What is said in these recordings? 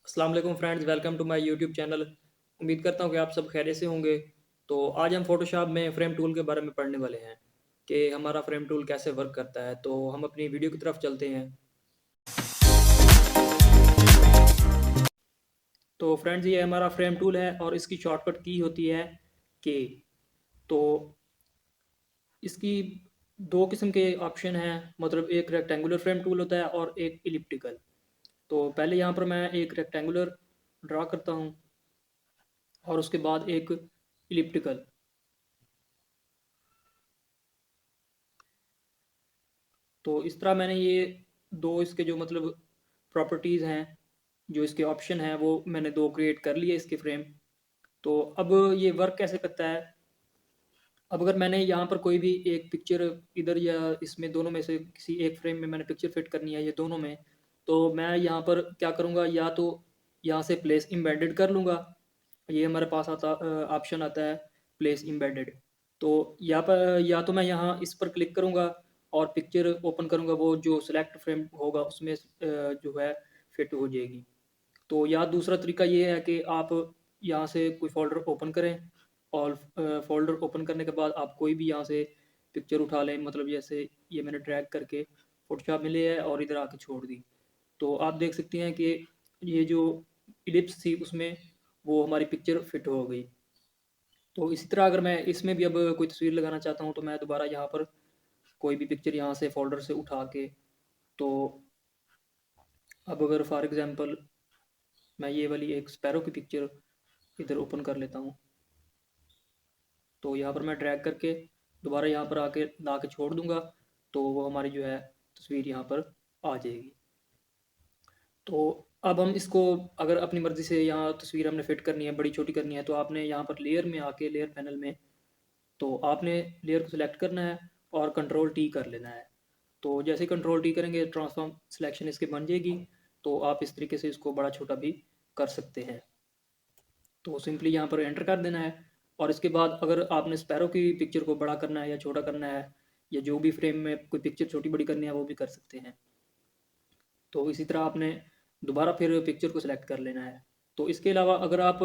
अस्सलाम वालेकुम friends, welcome to my YouTube channel. उम्मीद करता हूँ कि आप सब खैरियत से होंगे। तो आज हम फ़ोटोशॉप में फ्रेम टूल के बारे में पढ़ने वाले हैं कि हमारा फ्रेम टूल कैसे वर्क करता है। तो हम अपनी वीडियो की तरफ चलते हैं। तो फ्रेंड्स, ये हमारा फ्रेम टूल है और इसकी शॉर्टकट की होती है के। तो इसकी दो किस्म के ऑप्शन हैं, मतलब एक रेक्टेंगुलर फ्रेम टूल होता है और एक इलिप्टिकल। तो पहले यहाँ पर मैं एक रेक्टेंगुलर ड्रा करता हूँ और उसके बाद एक इलिप्टिकल। तो इस तरह मैंने ये दो इसके जो मतलब प्रॉपर्टीज़ हैं, जो इसके ऑप्शन हैं, वो मैंने दो क्रिएट कर लिए इसके फ्रेम। तो अब ये वर्क कैसे करता है। अब अगर मैंने यहाँ पर कोई भी एक पिक्चर इधर या इसमें दोनों में से किसी एक फ्रेम में मैंने पिक्चर फिट करनी है, ये दोनों में, तो मैं यहाँ पर क्या करूँगा, या तो यहाँ से प्लेस एम्बेडेड कर लूँगा। ये हमारे पास आता ऑप्शन आता है प्लेस एम्बेडेड। तो या तो मैं यहाँ इस पर क्लिक करूँगा और पिक्चर ओपन करूँगा, वो जो सिलेक्ट फ्रेम होगा उसमें जो है फिट हो जाएगी। तो या दूसरा तरीका ये है कि आप यहाँ से कोई फ़ोल्डर ओपन करें और फ़ोल्डर ओपन करने के बाद आप कोई भी यहाँ से पिक्चर उठा लें, मतलब जैसे ये मैंने ड्रैग करके फ़ोटोशॉप में लिया है और इधर आके छोड़ दी। तो आप देख सकते हैं कि ये जो इलिप्स थी उसमें वो हमारी पिक्चर फिट हो गई। तो इसी तरह अगर मैं इसमें भी अब कोई तस्वीर लगाना चाहता हूँ, तो मैं दोबारा यहाँ पर कोई भी पिक्चर यहाँ से फ़ोल्डर से उठा के, तो अब अगर फॉर एग्ज़ाम्पल मैं ये वाली एक स्पैरो की पिक्चर इधर ओपन कर लेता हूँ, तो यहाँ पर मैं ड्रैग करके दोबारा यहाँ पर आके ला के छोड़ दूँगा, तो वो हमारी जो है तस्वीर यहाँ पर आ जाएगी। तो अब हम इसको अगर अपनी मर्ज़ी से यहाँ तस्वीर हमने फ़िट करनी है, बड़ी छोटी करनी है, तो आपने यहाँ पर लेयर में आके लेयर पैनल में, तो आपने लेयर को सिलेक्ट करना है और कंट्रोल टी कर लेना है। तो जैसे ही कंट्रोल टी करेंगे ट्रांसफॉर्म सिलेक्शन इसकी बन जाएगी। तो आप इस तरीके से इसको बड़ा छोटा भी कर सकते हैं। तो सिंपली यहाँ पर एंटर कर देना है और इसके बाद अगर आपने स्पैरो की पिक्चर को बड़ा करना है या छोटा करना है, या जो भी फ्रेम में कोई पिक्चर छोटी बड़ी करनी है वो भी कर सकते हैं। तो इसी तरह आपने दोबारा फिर पिक्चर को सिलेक्ट कर लेना है। तो इसके अलावा अगर आप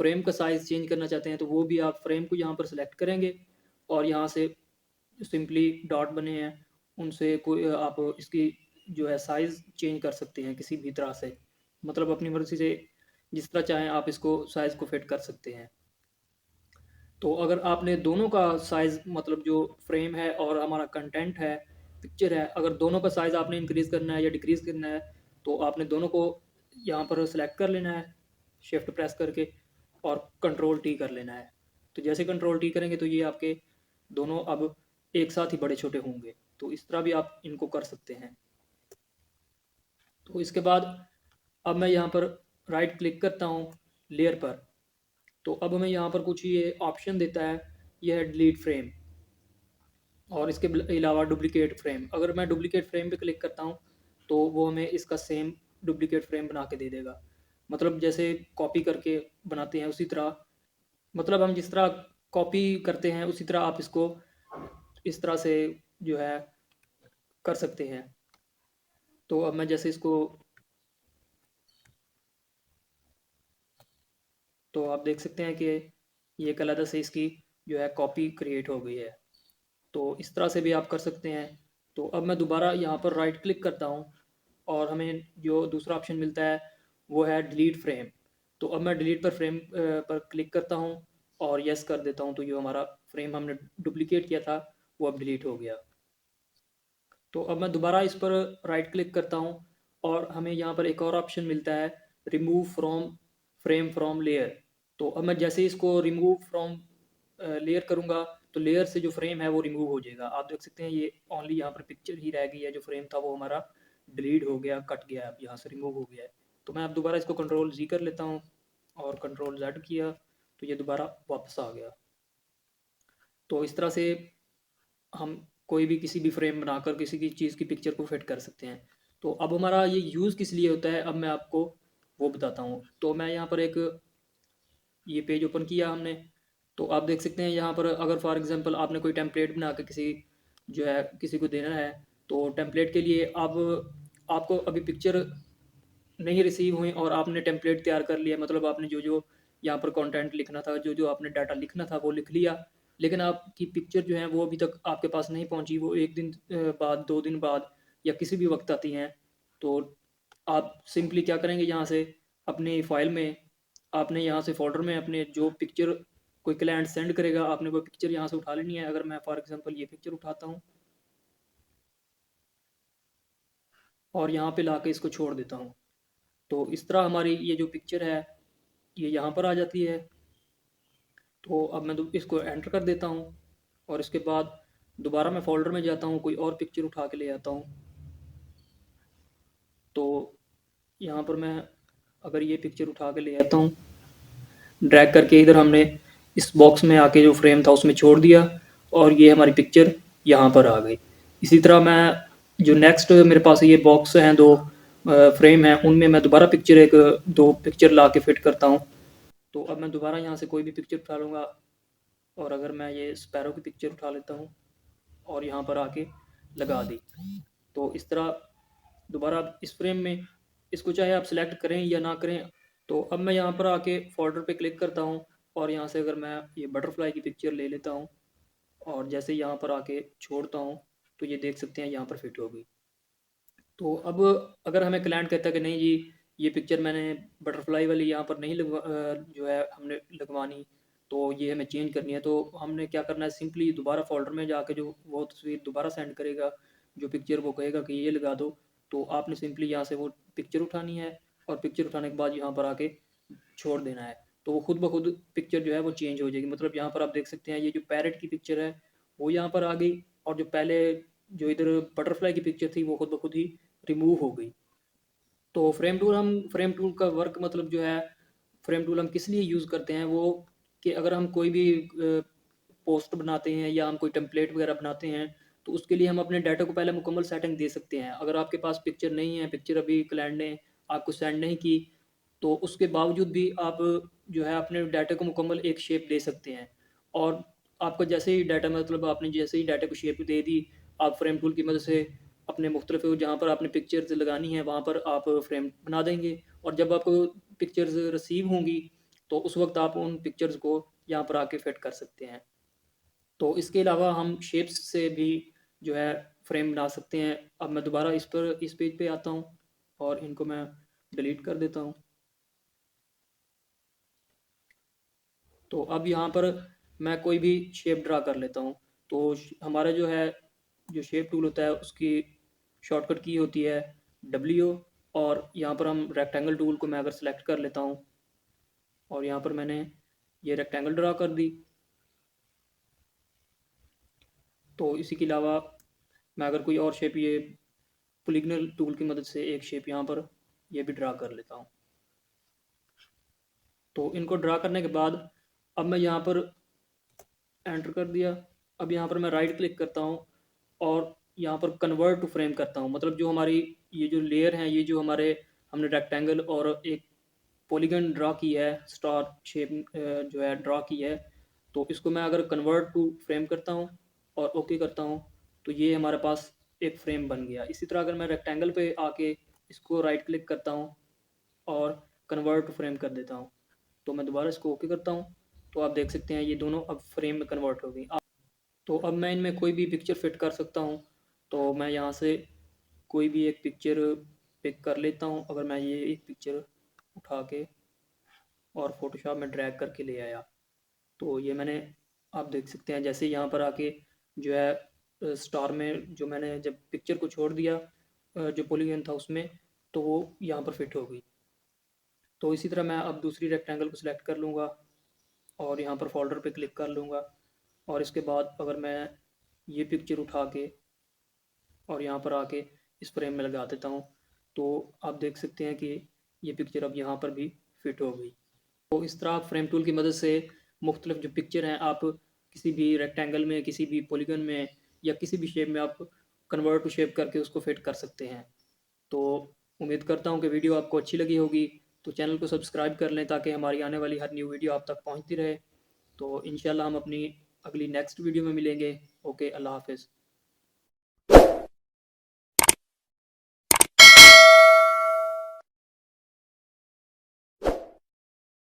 फ्रेम का साइज़ चेंज करना चाहते हैं, तो वो भी आप फ्रेम को यहाँ पर सिलेक्ट करेंगे और यहाँ से सिंपली डॉट बने हैं उनसे कोई आप इसकी जो है साइज़ चेंज कर सकते हैं किसी भी तरह से, मतलब अपनी मर्ज़ी से जिस तरह चाहें आप इसको साइज़ को फिट कर सकते हैं। तो अगर आपने दोनों का साइज़, मतलब जो फ्रेम है और हमारा कंटेंट है, पिक्चर है, अगर दोनों का साइज़ आपने इंक्रीज़ करना है या डिक्रीज़ करना है, तो आपने दोनों को यहाँ पर सेलेक्ट कर लेना है शिफ्ट प्रेस करके और कंट्रोल टी कर लेना है। तो जैसे कंट्रोल टी करेंगे तो ये आपके दोनों अब एक साथ ही बड़े छोटे होंगे। तो इस तरह भी आप इनको कर सकते हैं। तो इसके बाद अब मैं यहाँ पर राइट क्लिक करता हूँ लेयर पर। तो अब हमें यहाँ पर कुछ ये ऑप्शन देता है, यह है डिलीट फ्रेम और इसके अलावा डुप्लीकेट फ्रेम। अगर मैं डुप्लीकेट फ्रेम पे क्लिक करता हूँ, तो वो हमें इसका सेम डुप्लीकेट फ्रेम बना के दे देगा। मतलब जैसे कॉपी करके बनाते हैं उसी तरह, मतलब हम जिस तरह कॉपी करते हैं उसी तरह आप इसको इस तरह से जो है कर सकते हैं। तो अब मैं जैसे इसको, तो आप देख सकते हैं कि ये एक अलग से इसकी जो है कॉपी क्रिएट हो गई है। तो इस तरह से भी आप कर सकते हैं। तो अब मैं दोबारा यहाँ पर राइट क्लिक करता हूँ और हमें जो दूसरा ऑप्शन मिलता है वो है डिलीट फ्रेम। तो अब मैं डिलीट पर फ्रेम पर क्लिक करता हूँ और यस कर देता हूँ, तो जो हमारा फ्रेम हमने डुप्लीकेट किया था वो अब डिलीट हो गया। तो अब मैं दोबारा इस पर राइट क्लिक करता हूँ और हमें यहाँ पर एक और ऑप्शन मिलता है remove from frame from layer. तो अब मैं जैसे इसको रिमूव फ्रॉम लेयर करूँगा, तो लेयर से जो फ्रेम है वो रिमूव हो जाएगा। आप देख सकते हैं ये ओनली यहाँ पर पिक्चर ही रह गई है, जो फ्रेम था वो हमारा डिलीट हो गया, कट गया, अब यहाँ से रिमूव हो गया है। तो मैं अब दोबारा इसको कंट्रोल जी कर लेता हूँ और कंट्रोल जेड किया, तो ये दोबारा वापस आ गया। तो इस तरह से हम कोई भी किसी भी फ्रेम बनाकर किसी की चीज़ की पिक्चर को फिट कर सकते हैं। तो अब हमारा ये यूज़ किस लिए होता है, अब मैं आपको वो बताता हूँ। तो मैं यहाँ पर एक ये पेज ओपन किया हमने, तो आप देख सकते हैं यहाँ पर अगर फॉर एग्जांपल आपने कोई टेम्पलेट बना के किसी जो है किसी को देना है, तो टेम्पलेट के लिए अब आपको अभी पिक्चर नहीं रिसीव हुई और आपने टेम्पलेट तैयार कर लिया, मतलब आपने जो जो यहाँ पर कंटेंट लिखना था, जो जो आपने डाटा लिखना था वो लिख लिया, लेकिन आपकी पिक्चर जो है वो अभी तक आपके पास नहीं पहुंची, वो एक दिन बाद, 2 दिन बाद या किसी भी वक्त आती हैं, तो आप सिंपली क्या करेंगे, यहाँ से अपनी फाइल में, आपने यहाँ से फोल्डर में अपने जो पिक्चर कोई क्लाइंट सेंड करेगा, आपने वो पिक्चर यहाँ से उठा लेनी है। अगर मैं फॉर एग्जांपल ये पिक्चर उठाता हूँ और यहाँ पे लाके इसको छोड़ देता हूँ, तो इस तरह हमारी ये जो पिक्चर है ये यहाँ पर आ जाती है। तो अब मैं इसको एंटर कर देता हूँ और इसके बाद दोबारा मैं फ़ोल्डर में जाता हूँ, कोई और पिक्चर उठा के ले आता हूँ। तो यहाँ पर मैं अगर ये पिक्चर उठा के ले आता हूँ, ड्रैग करके इधर हमने इस बॉक्स में आके जो फ्रेम था उसमें छोड़ दिया और ये हमारी पिक्चर यहाँ पर आ गई। इसी तरह मैं जो नेक्स्ट मेरे पास ये बॉक्स हैं, दो फ्रेम हैं, उनमें मैं दोबारा पिक्चर एक दो पिक्चर ला के फिट करता हूँ। तो अब मैं दोबारा यहाँ से कोई भी पिक्चर उठा लूँगा और अगर मैं ये स्पैरो की पिक्चर उठा लेता हूँ और यहाँ पर आके लगा दी, तो इस तरह दोबारा आप इस फ्रेम में इसको चाहे आप सिलेक्ट करें या ना करें। तो अब मैं यहाँ पर आके फोल्डर पे क्लिक करता हूँ और यहाँ से अगर मैं ये बटरफ्लाई की पिक्चर ले लेता हूँ और जैसे यहाँ पर आके छोड़ता हूँ, तो ये देख सकते हैं यहाँ पर फिट हो गई। तो अब अगर हमें क्लाइंट कहता है कि नहीं जी, ये पिक्चर मैंने बटरफ्लाई वाली यहाँ पर नहीं जो है हमने लगवानी, तो ये हमें चेंज करनी है, तो हमने क्या करना है, सिंपली दोबारा फ़ोल्डर में जाके जो वो तस्वीर दोबारा सेंड करेगा, जो पिक्चर वो कहेगा कि ये लगा दो, तो आपने सिंपली यहाँ से वो पिक्चर उठानी है और पिक्चर उठाने के बाद यहाँ पर आके छोड़ देना है। तो वो खुद ब खुद पिक्चर जो है वो चेंज हो जाएगी। मतलब यहाँ पर आप देख सकते हैं ये जो पैरेट की पिक्चर है वो यहाँ पर आ गई और जो पहले जो इधर बटरफ्लाई की पिक्चर थी वो खुद ब खुद ही रिमूव हो गई। तो फ्रेम टूल का वर्क मतलब जो है, फ्रेम टूल हम किस लिए यूज़ करते हैं वो, कि अगर हम कोई भी पोस्ट बनाते हैं या हम कोई टेम्पलेट वगैरह बनाते हैं, तो उसके लिए हम अपने डाटा को पहले मुकम्मल सेटिंग दे सकते हैं। अगर आपके पास पिक्चर नहीं है, पिक्चर अभी क्लाइंट ने आपको सेंड नहीं की, तो उसके बावजूद भी आप जो है अपने डाटा को मुकम्मल एक शेप दे सकते हैं। और आपका जैसे ही डाटा, मतलब आपने जैसे ही डाटा को शेप दे दी, आप फ्रेम टूल की मदद से अपने मुख्तलिफ जहाँ पर आपने पिक्चर्स लगानी है वहाँ पर आप फ्रेम बना देंगे और जब आपको पिक्चर्स रिसीव होंगी तो उस वक्त आप उन पिक्चर्स को यहाँ पर आके फिट कर सकते हैं। तो इसके अलावा हम शेप्स से भी जो है फ्रेम बना सकते हैं। अब मैं दोबारा इस पेज पे आता हूँ और इनको मैं डिलीट कर देता हूँ। तो अब यहाँ पर मैं कोई भी शेप ड्रा कर लेता हूँ। तो हमारा जो है, जो शेप टूल होता है उसकी शॉर्टकट की होती है W, और यहाँ पर हम रेक्टेंगल टूल को मैं अगर सेलेक्ट कर लेता हूँ और यहाँ पर मैंने ये रेक्टेंगल ड्रा कर दी, तो इसी के अलावा मैं अगर कोई और शेप, ये पोलीगनल टूल की मदद से एक शेप यहाँ पर ये भी ड्रा कर लेता हूँ। तो इनको ड्रा करने के बाद अब मैं यहाँ पर एंटर कर दिया। अब यहाँ पर मैं राइट क्लिक करता हूँ और यहाँ पर कन्वर्ट टू फ्रेम करता हूँ। मतलब जो हमारी ये जो लेयर है, ये जो हमारे हमने रेक्टेंगल और एक पॉलीगन ड्रा की है, स्टार शेप जो है ड्रा की है, तो इसको मैं अगर कन्वर्ट टू फ्रेम करता हूँ और ओके करता हूँ, तो ये हमारे पास एक फ्रेम बन गया। इसी तरह अगर मैं रेक्टेंगल पे आके इसको राइट क्लिक करता हूँ और कन्वर्ट टू फ्रेम कर देता हूँ, तो मैं दोबारा इसको ओके करता हूँ, तो आप देख सकते हैं ये दोनों अब फ्रेम में कन्वर्ट हो गई। तो अब मैं इनमें कोई भी पिक्चर फिट कर सकता हूँ। तो मैं यहाँ से कोई भी एक पिक्चर पिक कर लेता हूँ। अगर मैं ये एक पिक्चर उठा के और फोटोशॉप में ड्रैग करके ले आया, तो ये मैंने, आप देख सकते हैं जैसे यहाँ पर आके जो है स्टार में जो मैंने जब पिक्चर को छोड़ दिया जो पॉलीगन था उसमें, तो वो यहाँ पर फिट हो गई। तो इसी तरह मैं अब दूसरी रेक्टेंगल को सिलेक्ट कर लूँगा और यहाँ पर फोल्डर पे क्लिक कर लूँगा और इसके बाद अगर मैं ये पिक्चर उठा के और यहाँ पर आके इस फ्रेम में लगा देता हूँ, तो आप देख सकते हैं कि ये पिक्चर अब यहाँ पर भी फिट हो गई। तो इस तरह आप फ्रेम टूल की मदद से मुख्तलिफ जो पिक्चर हैं आप किसी भी रेक्टेंगल में, किसी भी पॉलीगन में या किसी भी शेप में आप कन्वर्ट टू शेप करके उसको फिट कर सकते हैं। तो उम्मीद करता हूँ कि वीडियो आपको अच्छी लगी होगी। तो चैनल को सब्सक्राइब कर लें ताकि हमारी आने वाली हर न्यू वीडियो आप तक पहुँचती रहे। तो इंशाल्लाह हम अपनी अगली नेक्स्ट वीडियो में मिलेंगे। ओके, अल्लाह हाफ़िज़।